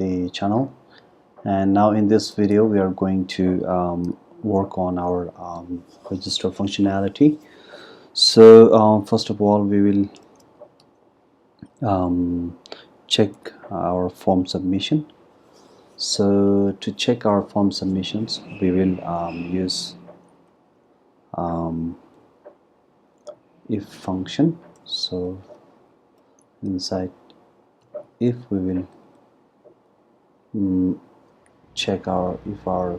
the channel. And now in this video we are going to work on our register functionality. So first of all we will check our form submission. So to check our form submissions we will use if function. So inside if we will check if our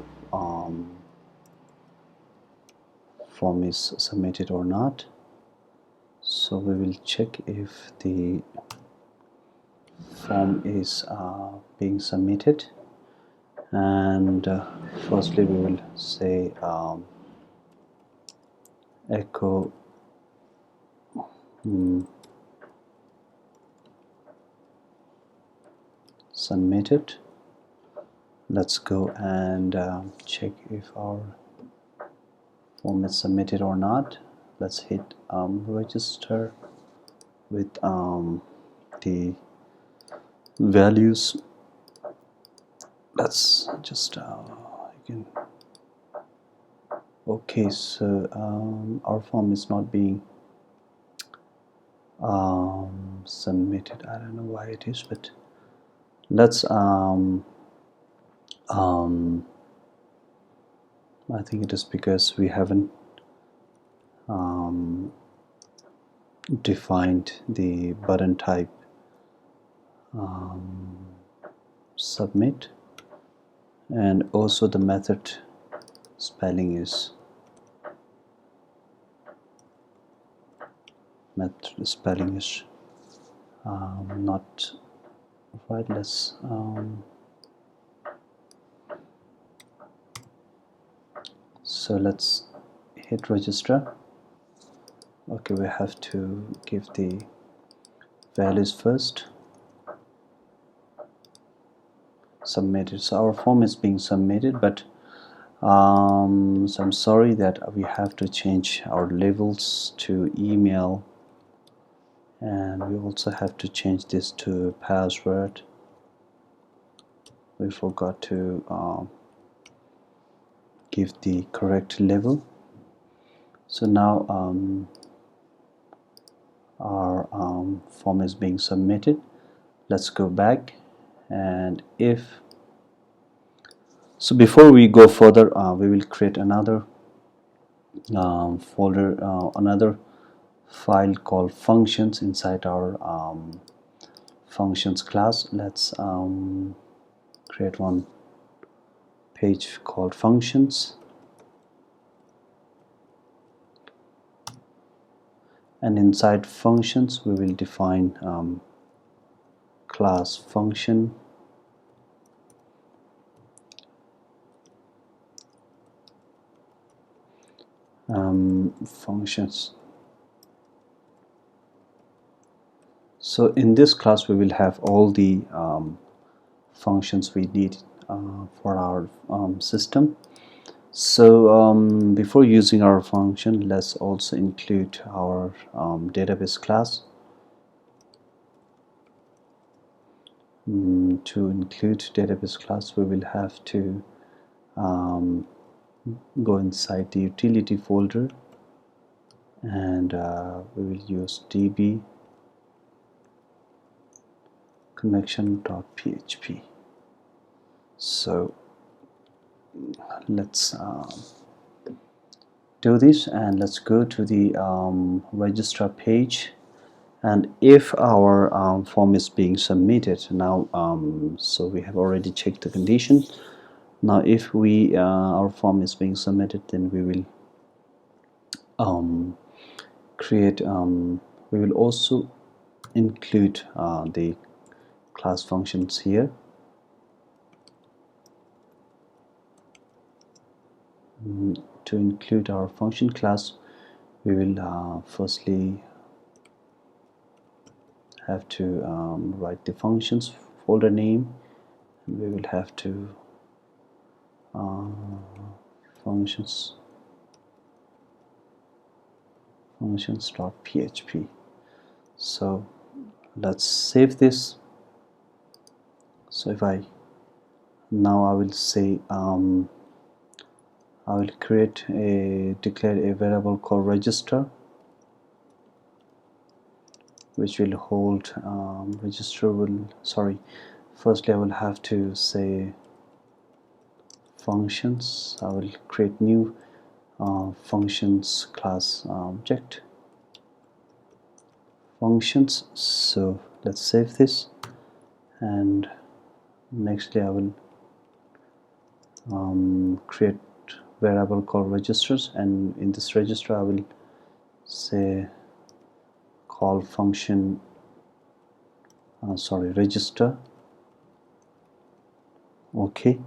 form is submitted or not. So we will check if the form is being submitted, and firstly we will say echo submitted. Let's go and check if our form is submitted or not. Let's hit register with the values. Let's just you can okay. So our form is not being submitted. I don't know why it is, but let's I think it is because we haven't defined the button type submit, and also the method spelling is not right. Let's so let's hit register. Okay, we have to give the values first. Submitted. So our form is being submitted, but so I'm sorry that we have to change our labels to email, and we also have to change this to password. We forgot to give the correct label. So now our form is being submitted. Let's go back, and if so before we go further we will create another folder, another file called functions inside our functions class. Let's create one page called functions, and inside functions we will define class function, functions. So in this class we will have all the functions we need for our system. So before using our function, let's also include our database class. To include database class we will have to go inside the utility folder, and we will use db connection.php. So let's do this, and let's go to the register page. And if our form is being submitted now, so we have already checked the condition. Now if we our form is being submitted, then we will create we will also include the class functions here. To include our function class, we will firstly have to write the functions folder name, and we will have to functions.php. So let's save this. So if I now I will say I will declare a variable called register, which will hold register will firstly I will have to say functions. I will create new functions class object functions. So let's save this, and nextly I will create variable called registers, and in this register I will say call function register. Okay,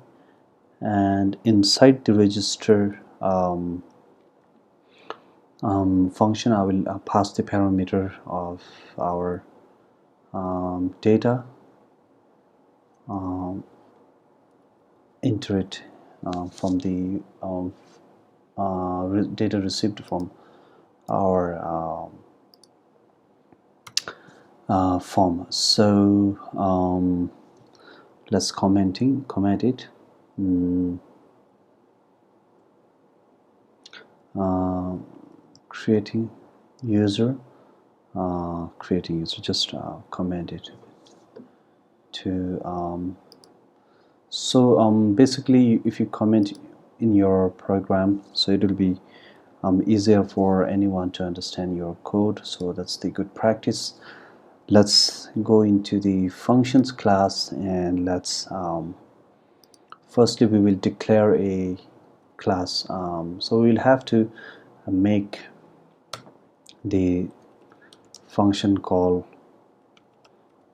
and inside the register function I will pass the parameter of our data, enter it from the data received from our form. So let's comment it. Creating user, just comment it to basically if you comment in your program, so it will be easier for anyone to understand your code. So that's the good practice. Let's go into the functions class, and let's firstly we will declare a class. So we will have to make the function call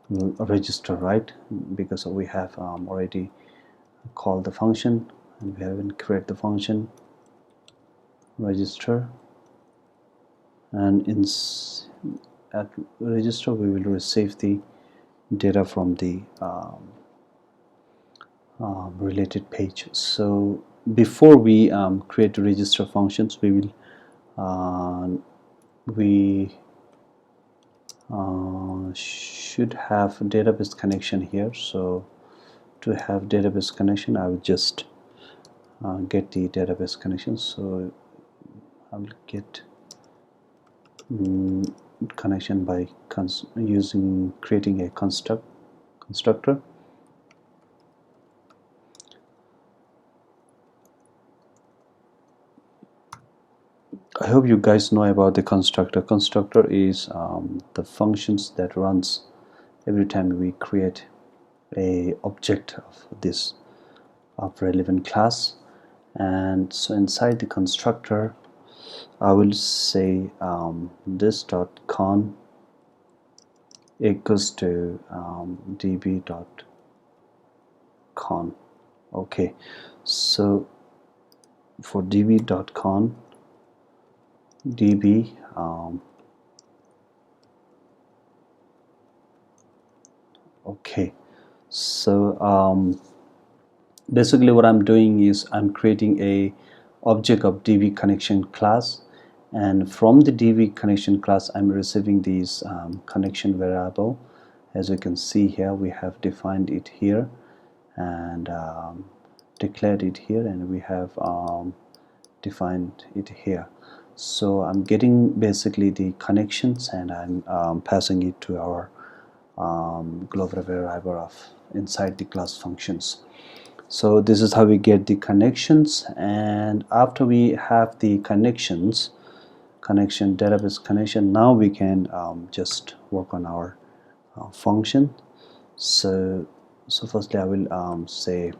register, right? Because we have already called the function and we haven't created the function register, and at register we will receive the data from the related page. So before we create register functions, we will should have database connection here. So to have database connection I will just get the database connection. So I will get connection by creating a constructor. I hope you guys know about the constructor. Constructor is the functions that runs every time we create a object of this relevant class. And so inside the constructor I will say this.con equals to db.con. okay, so for db.con db okay, so basically what I'm doing is I'm creating a object of db connection class, and from the db connection class I'm receiving these connection variable. As you can see here, we have defined it here and declared it here, and we have defined it here. So I'm getting basically the connections, and I'm passing it to our global variable of inside the class functions. So this is how we get the connections, and after we have the database connection, now we can just work on our function. So firstly I will say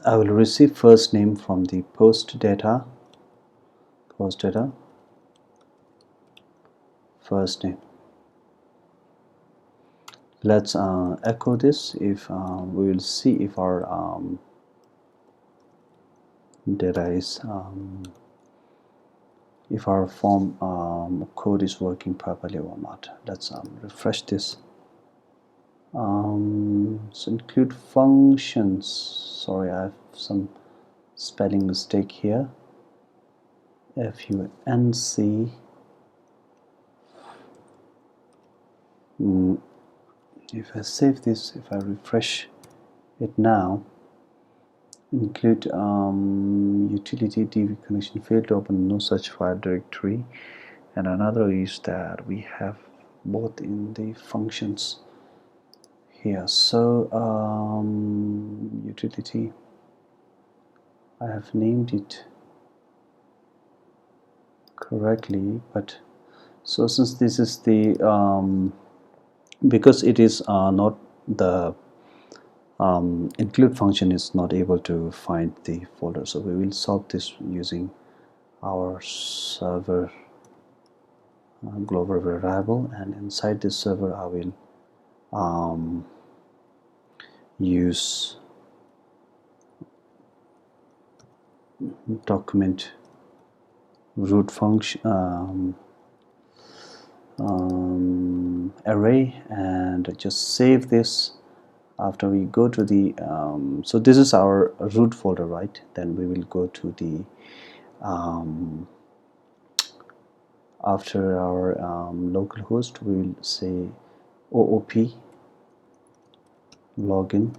I will receive first name from the post data first name. Let's echo this. If we will see if our data is if our form code is working properly or not. Let's refresh this. So include functions. Sorry, I have some spelling mistake here. func If I save this, if I refresh it now, include utility DB connection failed to open no such file directory, and another is that we have both in the functions here. So utility, I have named it correctly, but so since this is the because it is not the include function is not able to find the folder, so we will solve this using our server global variable, and inside this server I will use document root function array, and just save this. After we go to the so this is our root folder, right? Then we will go to the after our localhost, we will say OOP login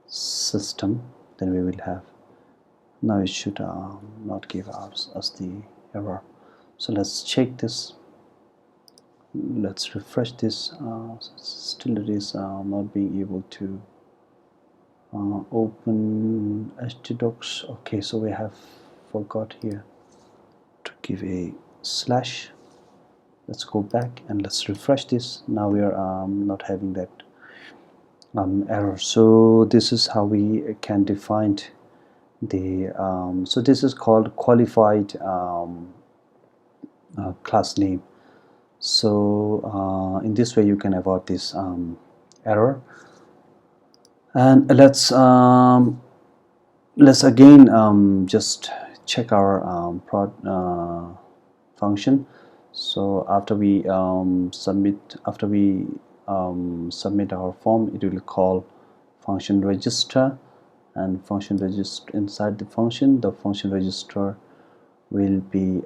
system. Then we will have, now it should not give us the error. So let's check this, let's refresh this. Still it is not being able to open htdocs. Okay, so we have forgot here to give a slash. Let's go back and let's refresh this. Now we are not having that error. So this is how we can define the so this is called qualified class name. So in this way you can avoid this error. And let's again just check our prod function. So after we submit our form, it will call function register, and function register, inside the function register will be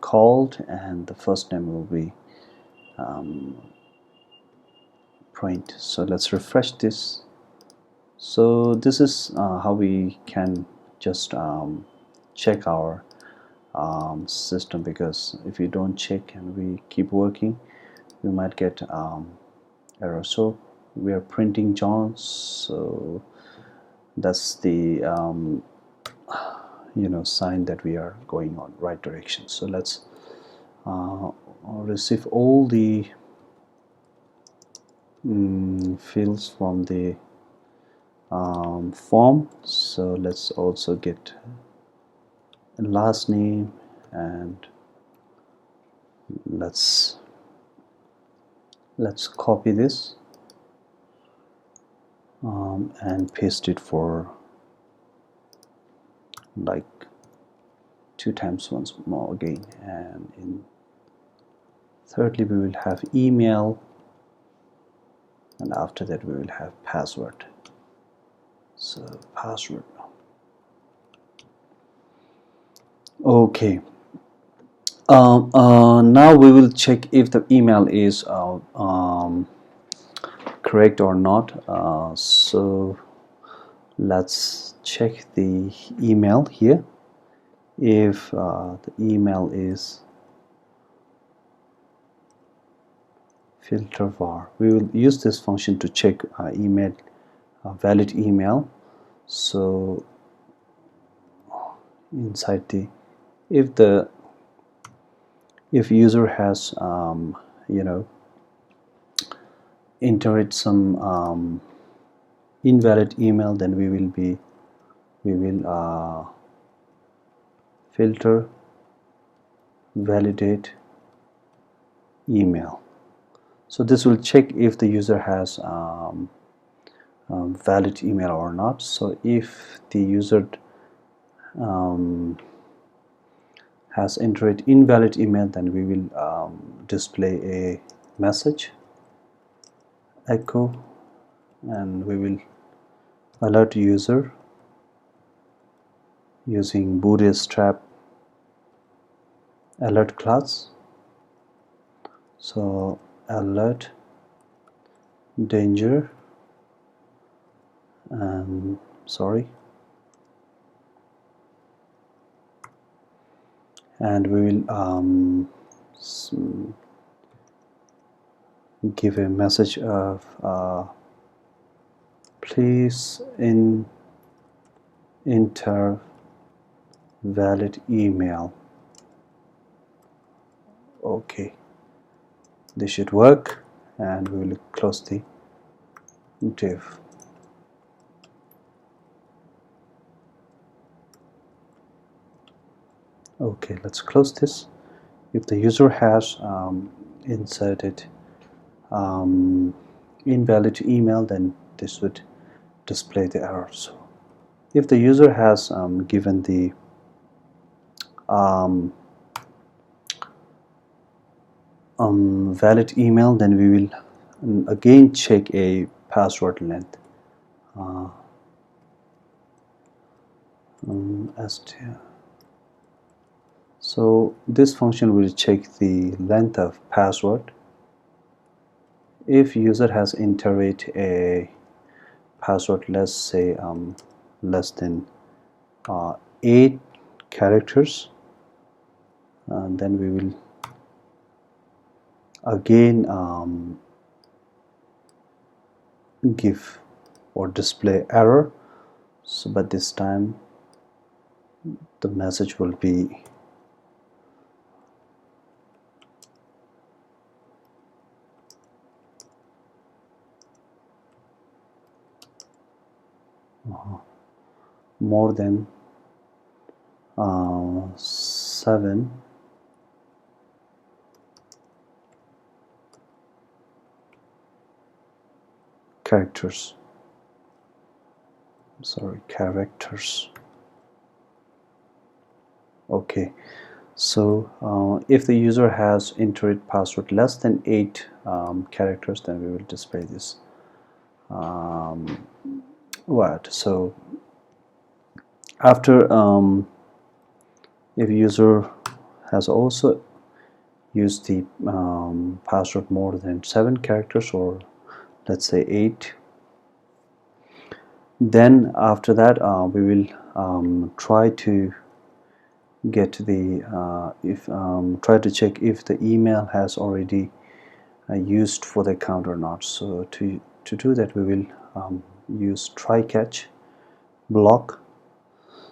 called, and the first name will be print. So let's refresh this. So this is how we can just check our system, because if you don't check and we keep working, we might get error. So we are printing John, so that's the sign that we are going on right direction. So let's receive all the fields from the form. So let's also get a last name, and let's copy this and paste it for like 2 times once more again. And in thirdly we will have email, and after that we will have password. So password. Okay. Now we will check if the email is correct or not. So let's check the email here. If the email is filter var, we will use this function to check email valid email. So inside the if user has entered some invalid email, then we will filter validate email. So this will check if the user has valid email or not. So if the user has entered invalid email, then we will display a message echo, and we will alert user using Bootsrtap alert class. So alert, danger, and sorry, and we will give a message of please enter valid email. Okay, this should work, and we will close the div. Okay, let's close this. If the user has inserted invalid email, then this would display the error. So if the user has given the valid email, then we will again check a password length. So this function will check the length of password. If user has entered a password, let's say less than 8 characters, then we will again give or display error. So but this time the message will be more than 7 characters. Sorry, characters. Okay, so if the user has entered password less than 8 characters, then we will display this word. So after if user has also used the password more than 7 characters, or let's say 8, then after that we will try to get the try to check if the email has already used for the account or not. So to do that, we will use try catch block.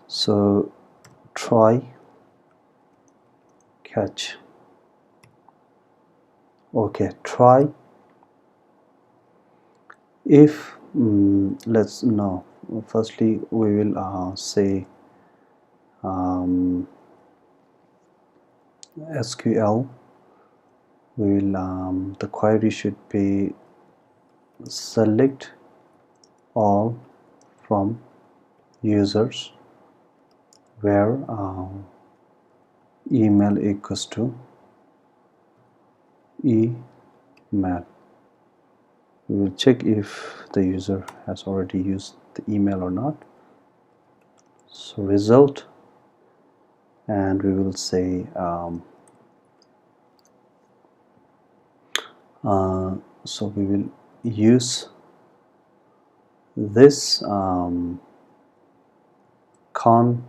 So try catch. Okay, try if let's know. Firstly, we will say SQL. We will the query should be select all from users where email equals to email. We will check if the user has already used the email or not. So result, and we will say so we will use this con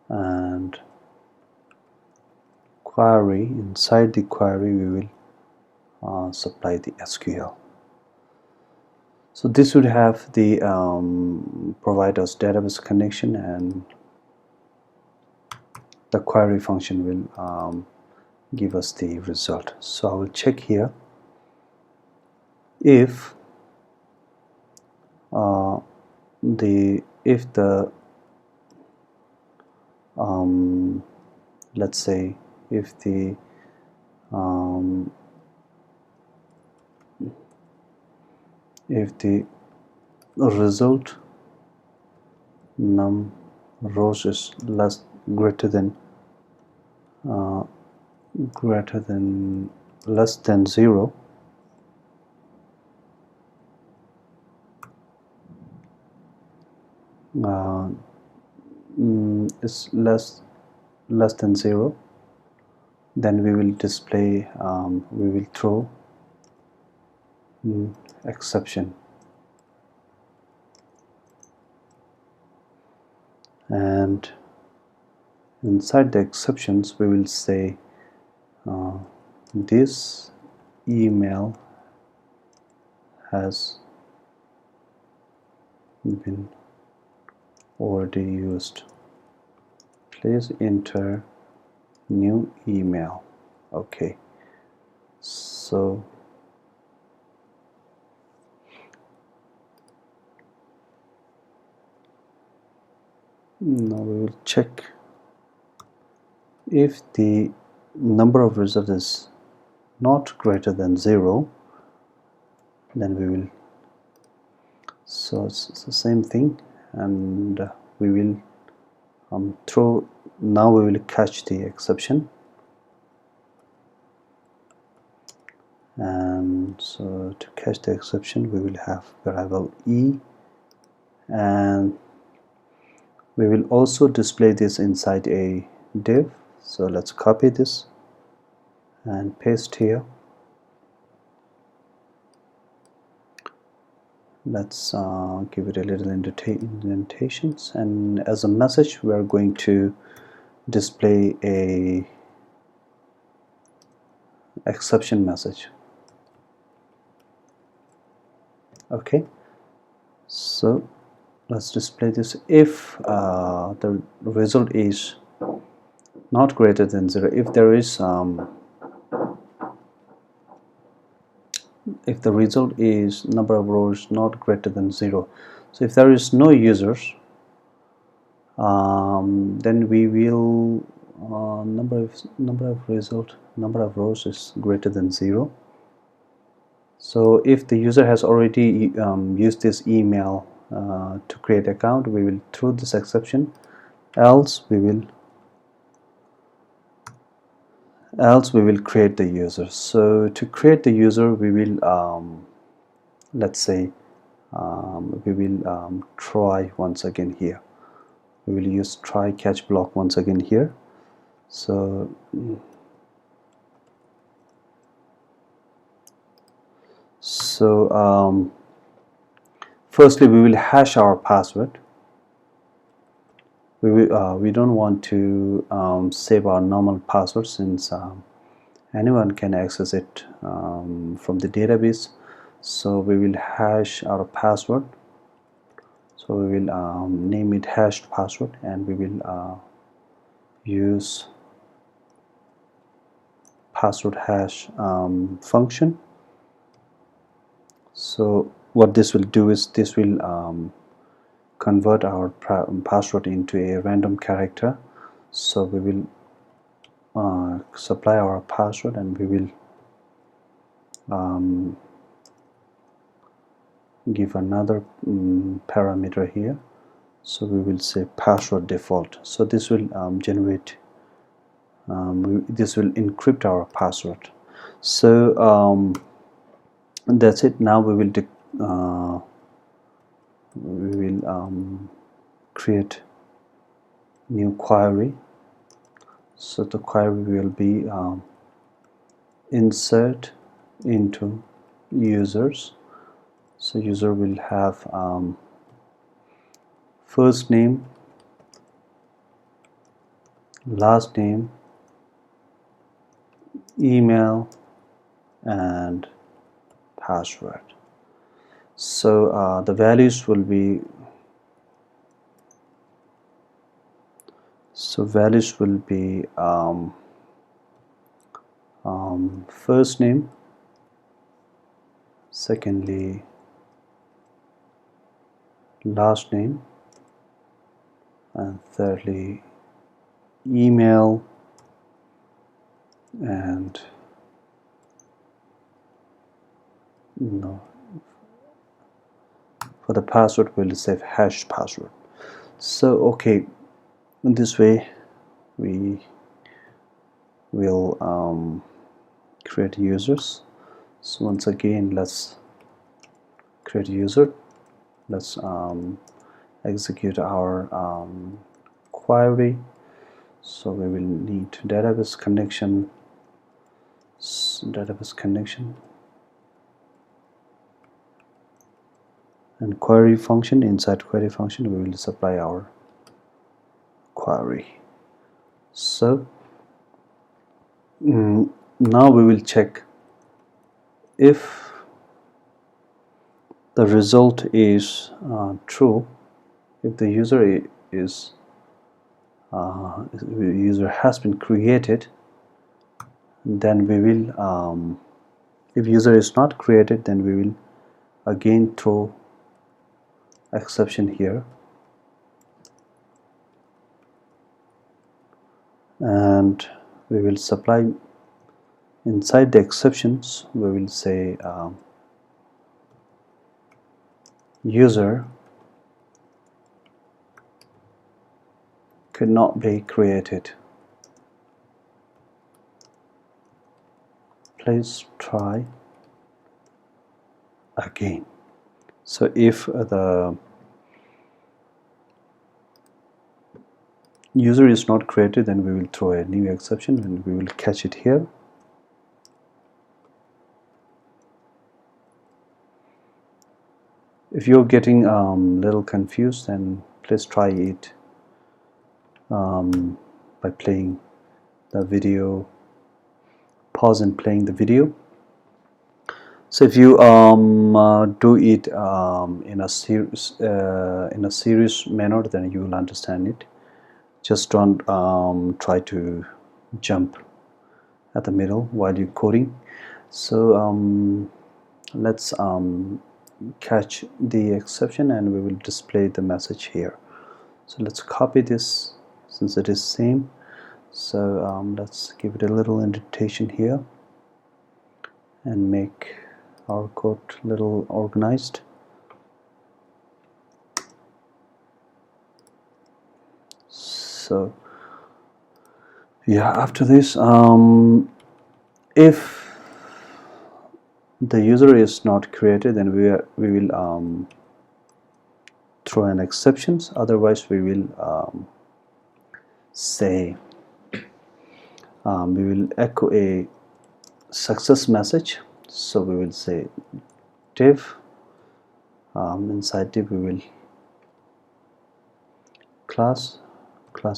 and query. Inside the query we will supply the SQL. So this would have the provide us database connection, and the query function will give us the result. So I will check here if let's say if the result num rows is greater than less than 0, is less than 0, then we will display we will throw exception, and inside the exceptions we will say this email has been already used, please enter new email. Okay, so now we will check if the number of results is not greater than 0, then we will, so it's the same thing, and we will throw, now we will catch the exception, and so to catch the exception we will have variable e, and we will also display this inside a div. So let's copy this and paste here. Let's give it a little indentations, and as a message we are going to display a exception message. Okay, so let's display this. If the result is not greater than 0, if there is if the result is number of rows not greater than 0, so if there is no users, then we will number of rows is greater than 0. So if the user has already used this email to create account, we will throw this exception, else we will create the user. So to create the user we will let's say we will try once again here. We will use try catch block once again here. So firstly we will hash our password. We don't want to save our normal password, since anyone can access it from the database. So we will hash our password. So we will name it hashed password, and we will use password hash function. So what this will do is this will convert our password into a random character. So we will supply our password, and we will give another parameter here. So we will say password default. So this will generate this will encrypt our password. So that's it. Now we will create new query. So the query will be insert into users. So user will have first name, last name, email, and password. So the values will be, first name, secondly last name, and thirdly email, and for the password we'll save hash password. So okay, in this way we will create users. So once again, let's create a user. Let's execute our query. So we will need database connection database connection and query function. Inside query function we will supply our query. So now we will check if the result is true. If the user has been created, then we will if user is not created, then we will again throw exception here, and we will supply inside the exceptions. We will say user could not be created. Please try again. So if the user is not created, then we will throw a new exception and we will catch it here. If you're getting little confused, then please try it by playing the video, pause and playing the video. So if you do it in a serious manner, then you will understand it. Just don't try to jump at the middle while you're coding. So let's catch the exception and we will display the message here. So let's copy this since it is same. So let's give it a little indentation here and make our code a little organized. So yeah, after this, if the user is not created, then we will throw an exceptions. Otherwise we will say we will echo a success message. So we will say div, inside div we will class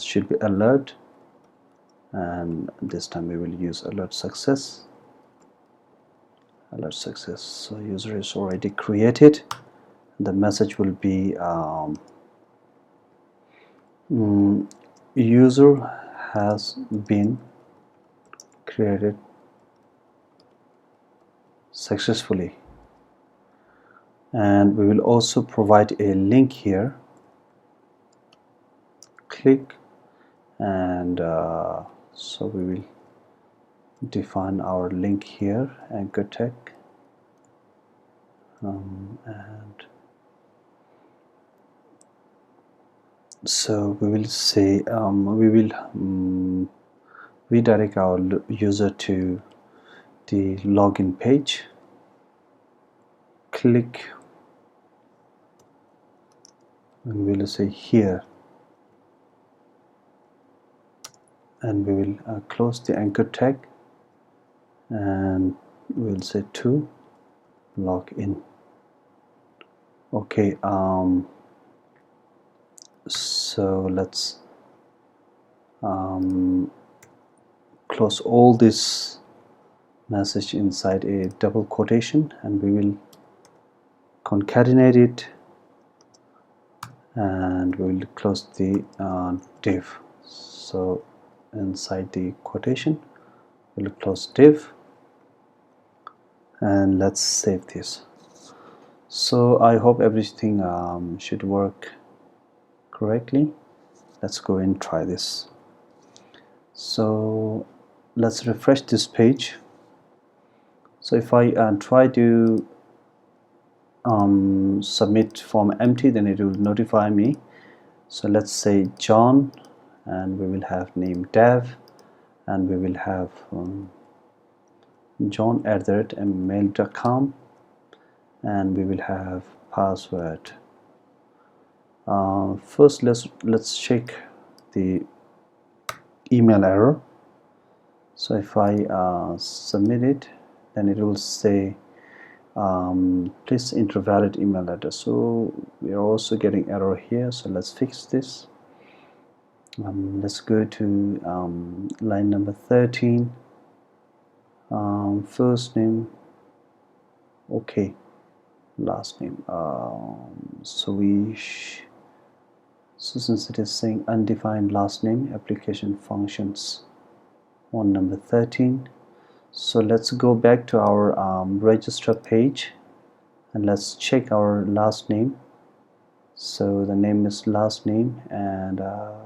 should be alert, and this time we will use alert success. So user is already created. The message will be user has been created successfully, and we will also provide a link here. Click, and so we will define our link here, anchor tag, and so we will say we will redirect our user to the login page. Click, and we will say here, and we will close the anchor tag, and we will say to login. Okay, so let's close all this message inside a double quotation, and we will concatenate it, and we will close the div. So inside the quotation we'll close div, and let's save this. So I hope everything should work correctly. Let's go and try this. So let's refresh this page. So if I try to submit form empty, then it will notify me. So let's say John, and we will have name dev, and we will have john@mail.com, and we will have password. First let's check the email error. So if I submit it, then it will say please enter valid email address. So we are also getting error here, so let's fix this. Let's go to line number 13. First name, okay, last name. So since it is saying undefined last name, application functions on number 13. So let's go back to our register page and let's check our last name. So the name is last name, and I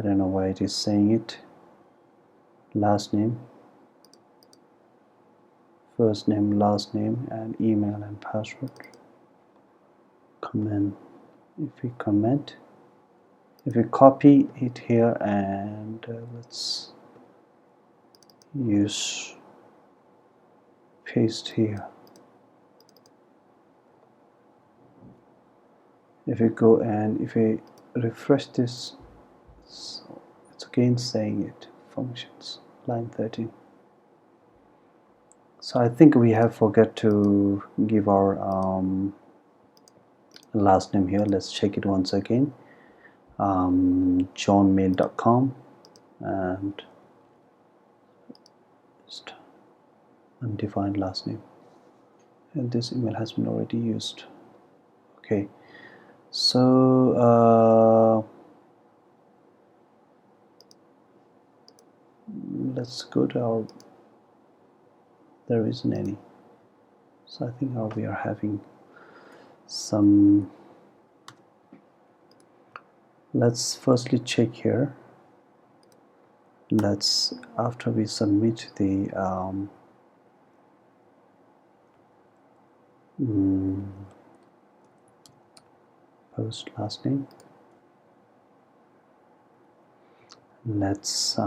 don't know why it is saying it. Last name, first name, last name, and email and password. Comment. If we comment, if we copy it here and let's use paste here. If we go and if we refresh this, so it's again saying it, functions, line 13. So I think we have forgot to give our last name here. Let's check it once again. johnmail.com and just undefined last name, and this email has been already used. Okay, so let's go to our, there isn't any, so I think we are having some. Let's firstly check here. Let's, after we submit the post last name, let's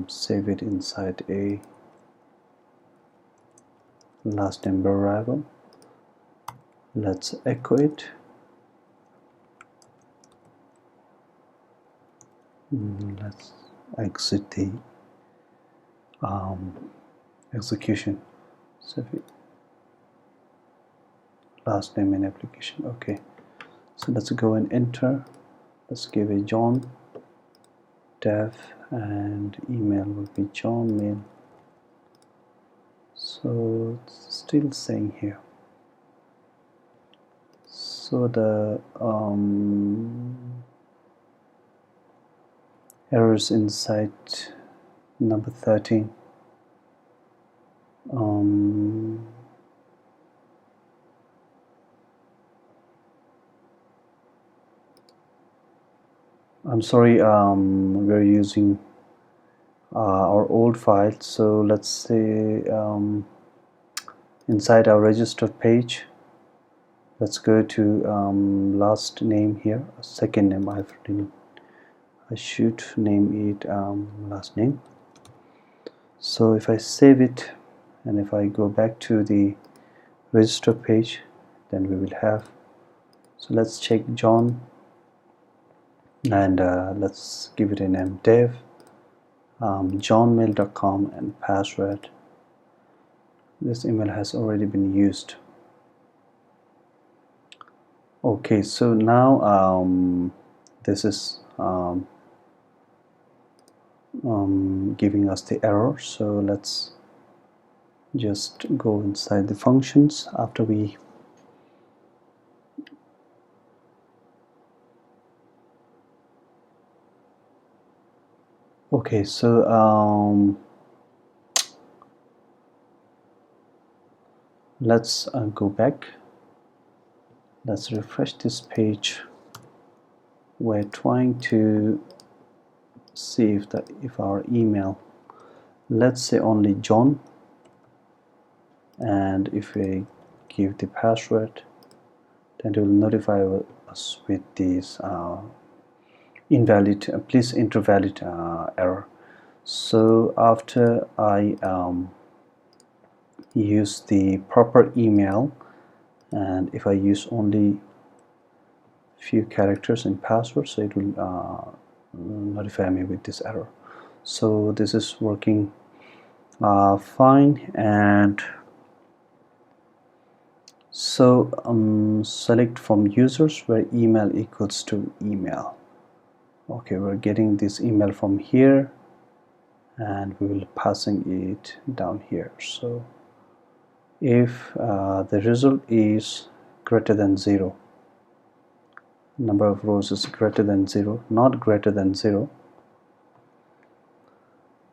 save it inside a last name variable. Let's echo it. Let's exit the execution. So last name in application. Okay, so let's go and enter. Let's give a John dev, and email will be johnmail. So it's still saying here. So the errors inside number 13. I'm sorry, we're using our old file. So let's say inside our registered page, let's go to last name here, second name. I should name it last name. So if I save it and if I go back to the register page, then we will have, so let's check John, and let's give it a name dev, johnmail.com, and password. This email has already been used. Okay, so now this is giving us the error. So let's just go inside the functions after we okay, so let's go back. Let's refresh this page. We're trying to see if our email, let's say only John, and if we give the password, then it will notify us with this invalid, please enter valid error. So after I use the proper email, and if I use only few characters in password, so it will notify me with this error. So this is working fine. And so select from users where email equals to email. Okay, we're getting this email from here and we will passing it down here. So if the result is greater than 0, number of rows is greater than 0, not greater than 0,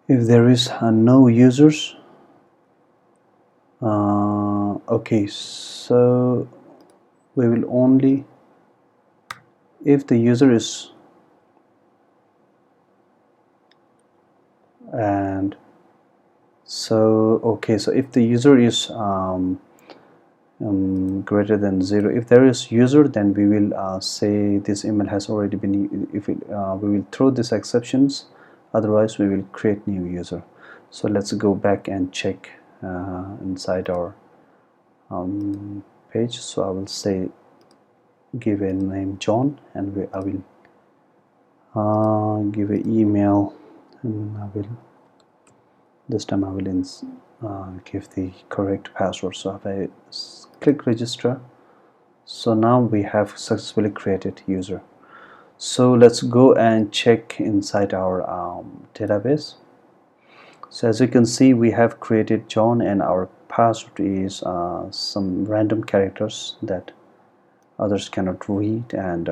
if there is no users, okay, so we will only, if the user is, and so okay, so if the user is greater than 0, if there is user, then we will say this email has already been, if it, we will throw these exceptions, otherwise we will create new user. So let's go back and check inside our page. So I will say give a name John, and I will give an email, and I will, this time I will give the correct password. So if I click register, so now we have successfully created user. So let's go and check inside our database. So as you can see, we have created John, and our password is some random characters that others cannot read and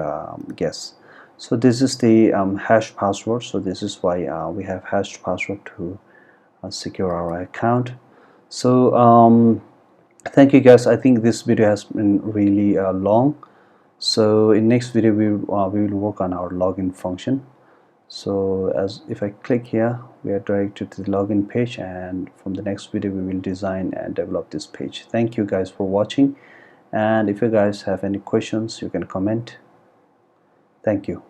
guess. So this is the hash password. So this is why we have hashed password to secure our account. So thank you guys. I think this video has been really long. So in next video we will work on our login function. So as if I click here, we are directed to the login page, and from the next video we will design and develop this page. Thank you guys for watching, and if you guys have any questions, you can comment. Thank you.